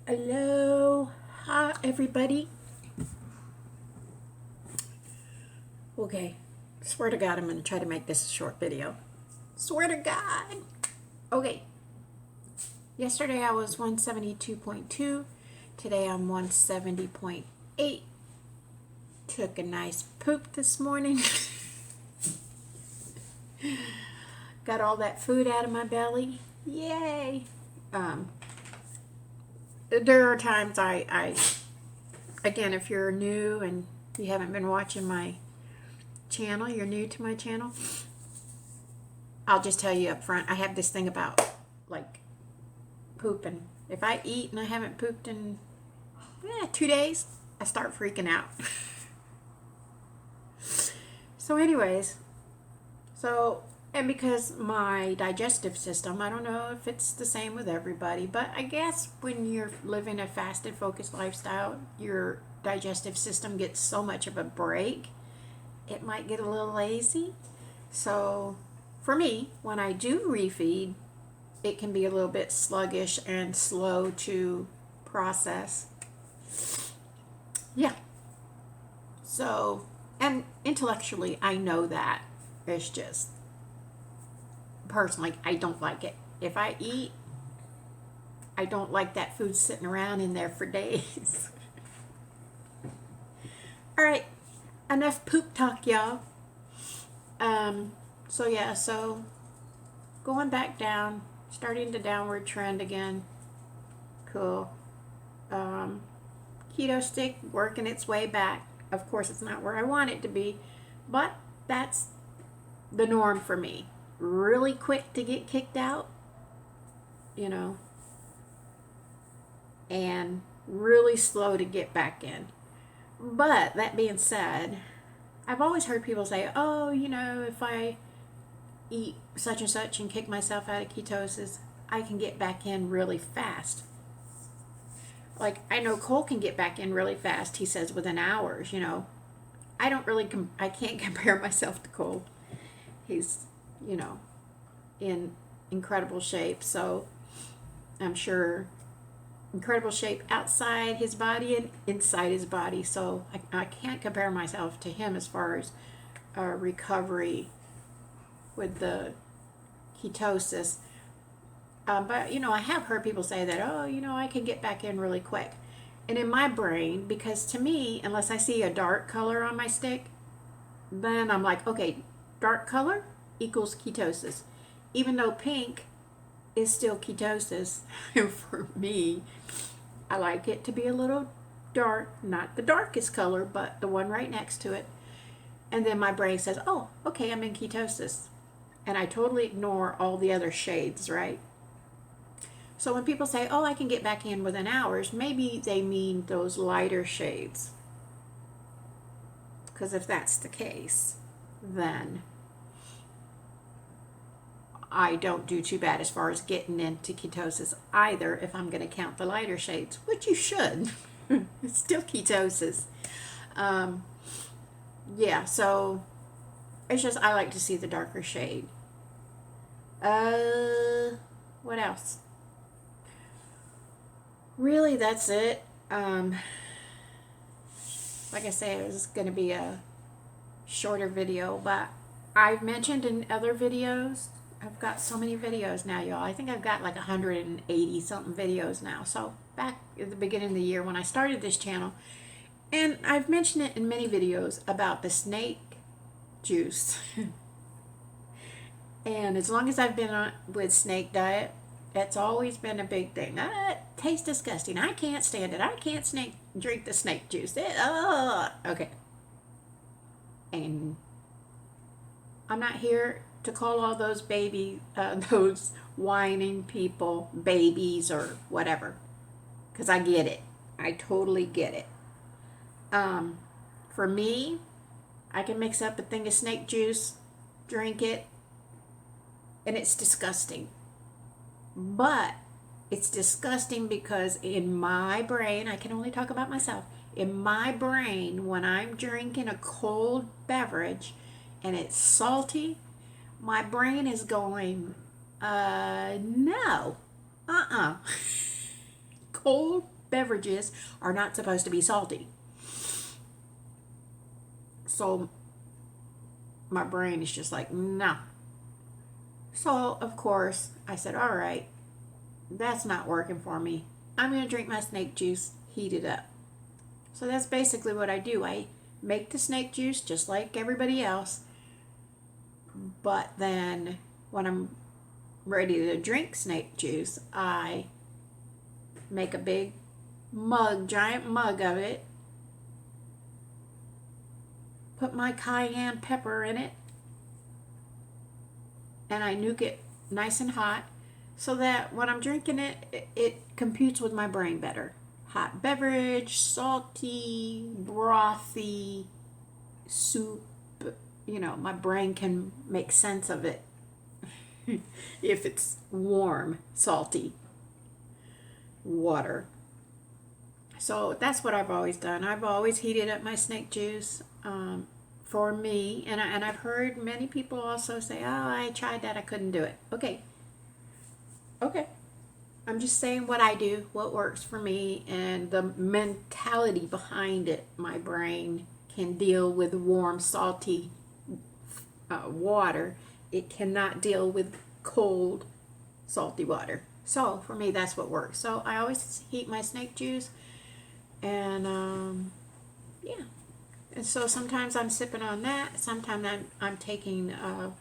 Hello, hi everybody. Okay, swear to God, I'm gonna try to make this a short video. Swear to God. Okay, yesterday I was 172.2. Today I'm 170.8. Took a nice poop this morning. Got all that food out of my belly. Yay. There are times again, if you're new and you haven't been watching my channel, you're new to my channel, I'll just tell you up front, I have this thing about like pooping. If I eat and I haven't pooped in 2 days, I start freaking out. So anyways, and because my digestive system, I don't know if it's the same with everybody, but I guess when you're living a fasted focused lifestyle, your digestive system gets so much of a break, it might get a little lazy. So for me, when I do refeed, it can be a little bit sluggish and slow to process. Yeah. So, and intellectually, I know that. It's just, personally, I don't like it. If I eat, I don't like that food sitting around in there for days. All right, enough poop talk, y'all. So going back down, starting the downward trend again. Cool. Keto stick working its way back. Of course, it's not where I want it to be, but that's the norm for me. Really quick to get kicked out, and really slow to get back in. But that being said, I've always heard people say, oh, if I eat such and such and kick myself out of ketosis, I can get back in really fast. Like, I know Cole can get back in really fast, he says, within hours, I don't really, I can't compare myself to Cole. He's, in incredible shape, so I'm sure incredible shape outside his body and inside his body, so I can't compare myself to him as far as recovery with the ketosis. But I have heard people say that, oh, I can get back in really quick. And in my brain, because to me, unless I see a dark color on my stick, then I'm like, okay, dark color equals ketosis. Even though pink is still ketosis, for me, I like it to be a little dark, not the darkest color, but the one right next to it. And then my brain says, oh, okay, I'm in ketosis. And I totally ignore all the other shades, right? So when people say, oh, I can get back in within hours, maybe they mean those lighter shades. Because if that's the case, then I don't do too bad as far as getting into ketosis either, if I'm going to count the lighter shades, which you should. It's still ketosis. So it's just I like to see the darker shade. What else? Really, that's it. Like I say, it was going to be a shorter video, but I've mentioned in other videos, I've got so many videos now, y'all. I think I've got like 180 something videos now. So back at the beginning of the year when I started this channel, and I've mentioned it in many videos about the snake juice. And as long as I've been with snake diet, that's always been a big thing. It tastes disgusting. I can't stand it. I can't drink the snake juice. Okay. And I'm not here to call all those those whining people babies or whatever, because I get it. I totally get it. For me, I can mix up a thing of snake juice, drink it, and it's disgusting. But it's disgusting because in my brain, I can only talk about myself. In my brain, when I'm drinking a cold beverage and it's salty, my brain is going, no, cold beverages are not supposed to be salty. So my brain is just like, nah. So, of course, I said, all right, that's not working for me. I'm going to drink my snake juice, heat it up. So that's basically what I do. I make the snake juice just like everybody else. But then when I'm ready to drink snake juice, I make a big mug, giant mug of it, put my cayenne pepper in it, and I nuke it nice and hot so that when I'm drinking it, it computes with my brain better. Hot beverage, salty, brothy, soup, my brain can make sense of it if it's warm, salty water. So that's what I've always done. I've always heated up my snake juice for me, and I've heard many people also say, "Oh, I tried that, I couldn't do it." Okay. I'm just saying what I do, what works for me, and the mentality behind it. My brain can deal with warm, salty water. It cannot deal with cold, salty water. So for me, that's what works. So I always heat my snake juice, and yeah. And so sometimes I'm sipping on that. Sometimes I'm taking a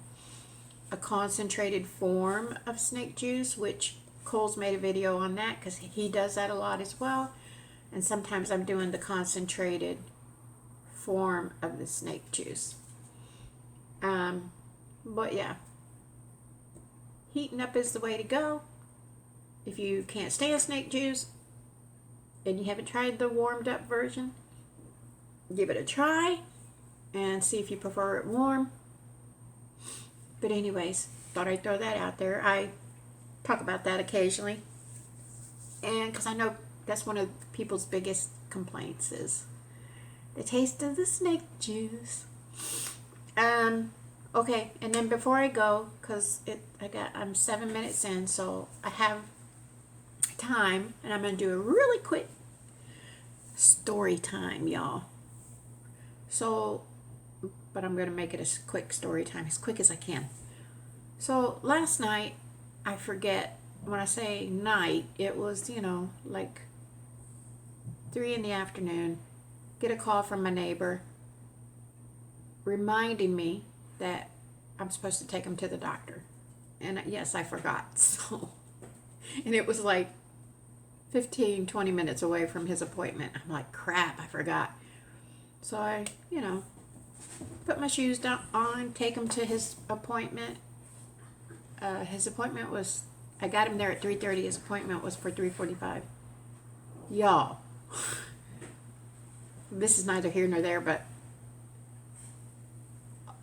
concentrated form of snake juice, which Cole's made a video on that because he does that a lot as well. And sometimes I'm doing the concentrated form of the snake juice. But yeah, heating up is the way to go. If you can't stand snake juice and you haven't tried the warmed up version, give it a try and see if you prefer it warm. But anyways, thought I'd throw that out there. I talk about that occasionally, and because I know that's one of people's biggest complaints is the taste of the snake juice. Okay, and then before I go, because I'm 7 minutes in, so I have time, and I'm gonna do a really quick story time, y'all. So, but I'm gonna make it a quick story time, as quick as I can. So last night, I forget, when I say night, it was, like 3 in the afternoon, get a call from my neighbor reminding me that I'm supposed to take him to the doctor. And yes, I forgot. So, and it was like 15, 20 minutes away from his appointment. I'm like, crap, I forgot. So I, put my shoes on, take him to his appointment. His appointment was, I got him there at 3:30. His appointment was for 3:45. Y'all, this is neither here nor there, but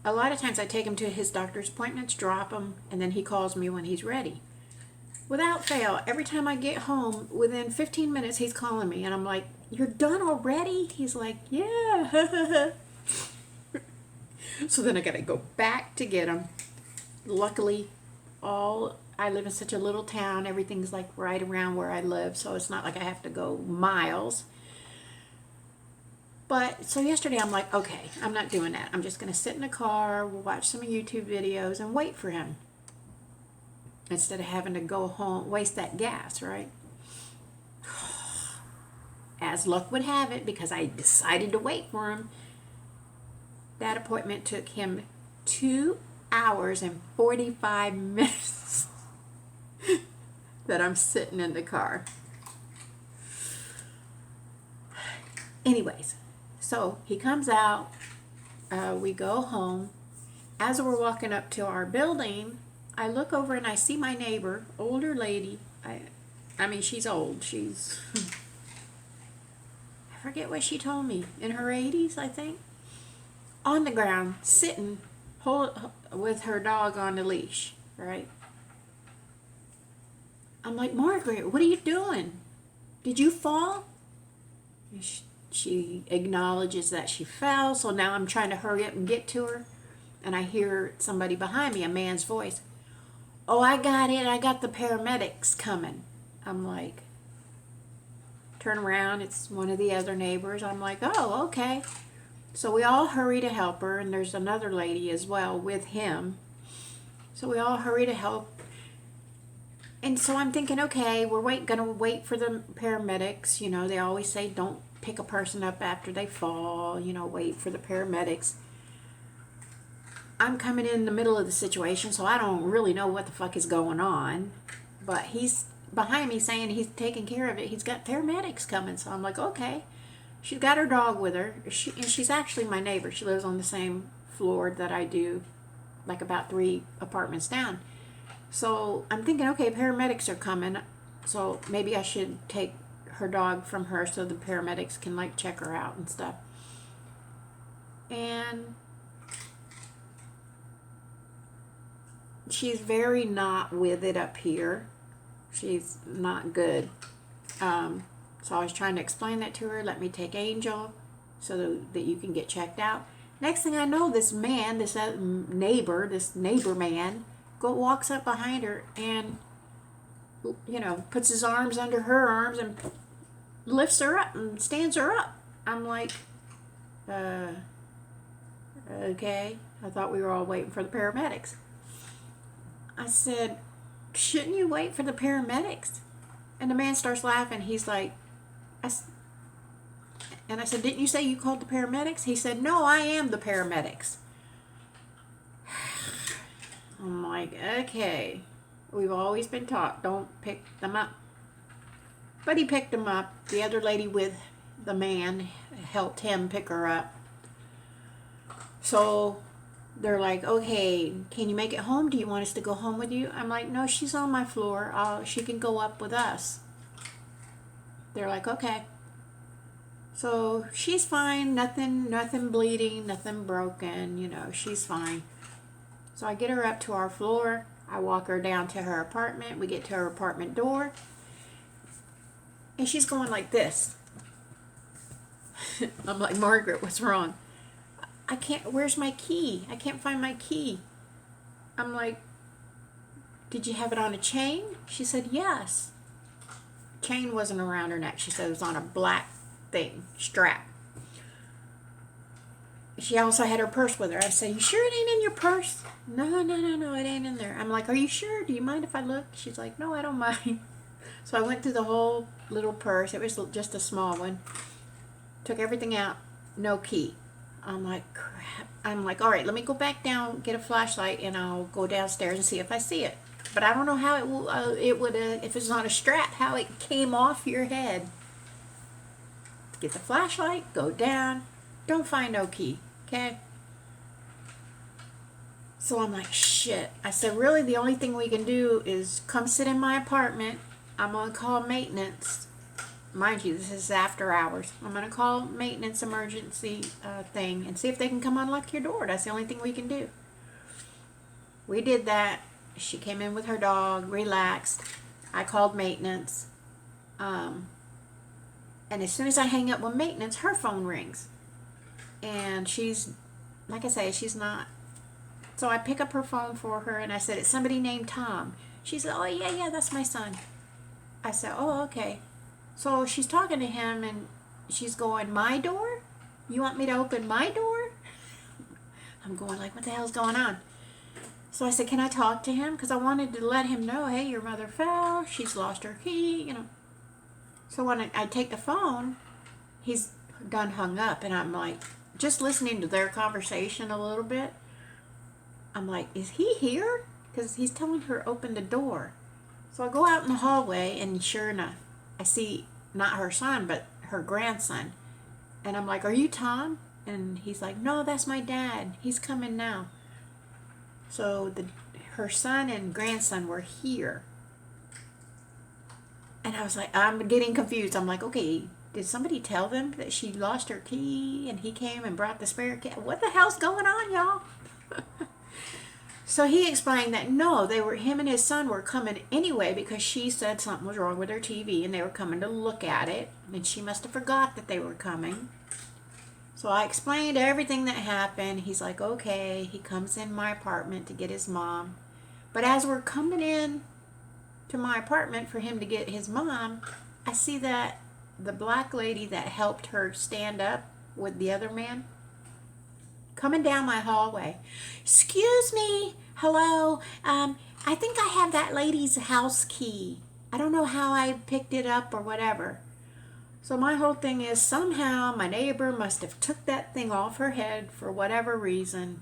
a lot of times I take him to his doctor's appointments, drop him, and then he calls me when he's ready. Without fail, every time I get home, within 15 minutes, he's calling me, and I'm like, "You're done already?" He's like, "Yeah." So then I gotta go back to get him. Luckily, I live in such a little town, everything's like right around where I live, so it's not like I have to go miles. But so yesterday I'm like, okay, I'm not doing that. I'm just going to sit in the car, watch some YouTube videos, and wait for him instead of having to go home, waste that gas, right? As luck would have it, because I decided to wait for him, that appointment took him 2 hours and 45 minutes that I'm sitting in the car. Anyways, so he comes out, we go home. As we're walking up to our building, I look over and I see my neighbor, older lady. I mean, she's old. She's, I forget what she told me, in her 80s, I think, on the ground, sitting, with her dog on the leash, right? I'm like, "Margaret, what are you doing? Did you fall?" She acknowledges that she fell, so now I'm trying to hurry up and get to her, and I hear somebody behind me, a man's voice. "Oh, I got it. I got the paramedics coming." I'm like, Turn around, it's one of the other neighbors. I'm like, oh, okay. So we all hurry to help her, and there's another lady as well with him. So we all hurry to help. And so I'm thinking, okay, we're gonna wait for the paramedics. You know, they always say don't pick a person up after they fall. You know, wait for the paramedics. I'm coming in the middle of the situation, so I don't really know what the fuck is going on. But he's behind me saying he's taking care of it. He's got paramedics coming. So I'm like, okay. She's got her dog with her. And she's actually my neighbor. She lives on the same floor that I do, like about 3 apartments down. So I'm thinking, okay, paramedics are coming. So maybe I should take her dog from her so the paramedics can like check her out and stuff. And she's very not with it up here. She's not good. So I was trying to explain that to her. Let me take Angel so that you can get checked out. Next thing I know, this man, this neighbor man, walks up behind her and, you know, puts his arms under her arms and lifts her up and stands her up. I'm like, okay. I thought we were all waiting for the paramedics. I said, shouldn't you wait for the paramedics? And the man starts laughing. He's like, and I said, didn't you say you called the paramedics? He said, no, I am the paramedics. I'm like, okay. We've always been taught, don't pick them up. But he picked them up. The other lady with the man helped him pick her up. So they're like, okay, can you make it home? Do you want us to go home with you? I'm like, no, she's on my floor. She can go up with us. They're like, okay. So she's fine, nothing bleeding, nothing broken, you know, she's fine. So I get her up to our floor. I walk her down to her apartment. We get to her apartment door. And she's going like this. I'm like, Margaret, what's wrong? Where's my key? I can't find my key. I'm like, did you have it on a chain? She said, yes. Chain wasn't around her neck. She said it was on a black strap. She also had her purse with her. I said, you sure it ain't in your purse? No, it ain't in there. I'm like, are you sure? Do you mind if I look? She's like, no, I don't mind. So I went through the whole little purse. It was just a small one. Took everything out. No key. I'm like, crap. I'm like, all right, let me go back down, get a flashlight, and I'll go downstairs and see if I see it. But I don't know how it would, if it's on a strap, how it came off your head. Get the flashlight, go down, don't find no key, okay? So I'm like, shit. I said, really, the only thing we can do is come sit in my apartment. I'm going to call maintenance. Mind you, this is after hours. I'm going to call maintenance emergency thing and see if they can come unlock your door. That's the only thing we can do. We did that. She came in with her dog, relaxed. I called maintenance. And as soon as I hang up with maintenance, her phone rings. And she's, like I say, she's not. So I pick up her phone for her and I said, it's somebody named Tom. She said, oh, yeah, that's my son. I said, oh, okay. So she's talking to him and she's going, my door? You want me to open my door? I'm going like, what the hell's going on? So I said, can I talk to him? Because I wanted to let him know, hey, your mother fell. She's lost her key, you know. So when I take the phone, he's done hung up. And I'm like, just listening to their conversation a little bit. I'm like, is he here? Because he's telling her open the door. So I go out in the hallway and sure enough, I see not her son, but her grandson. And I'm like, are you Tom? And he's like, no, that's my dad. He's coming now. So her son and grandson were here. And I was like, I'm getting confused. I'm like, okay, did somebody tell them that she lost her key and he came and brought the spare key? What the hell's going on, y'all? So he explained that no, him and his son were coming anyway because she said something was wrong with her TV and they were coming to look at it. And she must have forgot that they were coming. So I explained everything that happened. He's like, okay. He comes in my apartment to get his mom. But as we're coming in to my apartment for him to get his mom, I see that the black lady that helped her stand up with the other man coming down my hallway. Excuse me, hello, I think I have that lady's house key. I don't know how I picked it up or whatever. So my whole thing is somehow my neighbor must have took that thing off her head for whatever reason.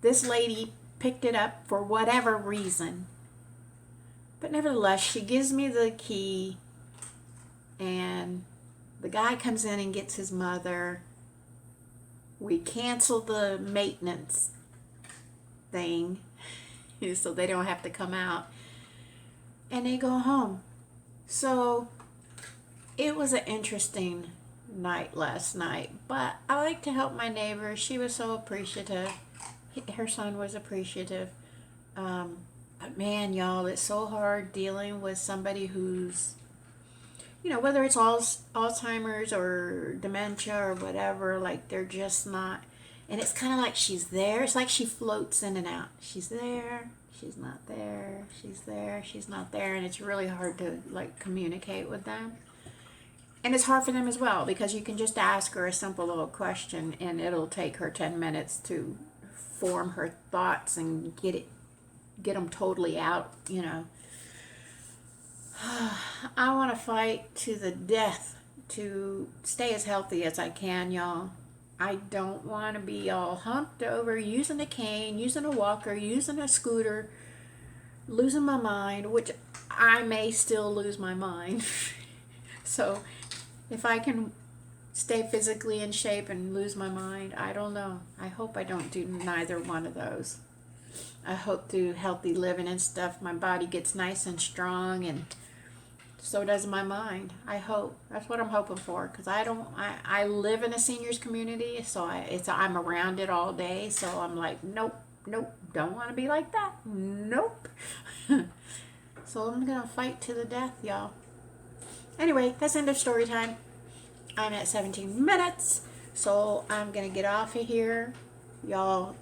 This lady picked it up for whatever reason. But nevertheless, she gives me the key, and the guy comes in and gets his mother. We cancel the maintenance thing so they don't have to come out. And they go home. So it was an interesting night last night. But I like to help my neighbor. She was so appreciative. Her son was appreciative. But man, y'all, it's so hard dealing with somebody who's, whether it's Alzheimer's or dementia or whatever, like they're just not, and it's kind of like she's there. It's like she floats in and out. She's there, she's not there, she's there, she's not there, and it's really hard to like communicate with them. And it's hard for them as well, because you can just ask her a simple little question and it'll take her 10 minutes to form her thoughts and get them totally out, I want to fight to the death to stay as healthy as I can, y'all. I don't want to be all humped over using a cane, using a walker, using a scooter, losing my mind, which I may still lose my mind. So if I can stay physically in shape and lose my mind, I don't know. I hope I don't do neither one of those. I hope through healthy living and stuff, my body gets nice and strong, and so does my mind. I hope. That's what I'm hoping for, because I live in a seniors community, so I'm around it all day, so I'm like, nope, don't want to be like that. Nope. So I'm going to fight to the death, y'all. Anyway, that's end of story time. I'm at 17 minutes, so I'm going to get off of here. Y'all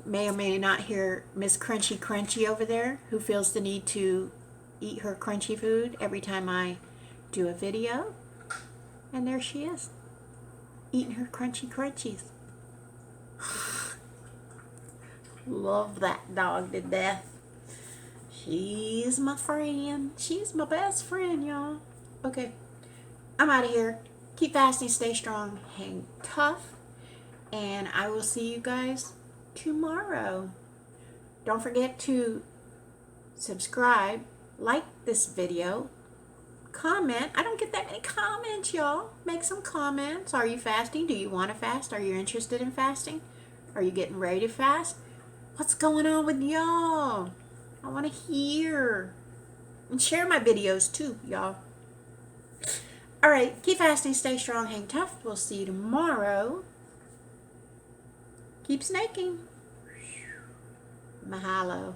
may or may not hear Miss Crunchy Crunchy over there, who feels the need to eat her crunchy food every time I do a video. And there she is, eating her crunchy crunchies. Love that dog to death. She's my friend. She's my best friend, y'all. Okay, I'm out of here. Keep fasting, stay strong, hang tough, and I will see you guys tomorrow. Don't forget to subscribe, like this video, comment. I don't get that many comments, y'all. Make some comments. Are you fasting? Do you want to fast? Are you interested in fasting? Are you getting ready to fast? What's going on with y'all? I want to hear. And share my videos too, y'all. All right, keep fasting, stay strong, hang tough. We'll see you tomorrow. Keep snaking. Mahalo.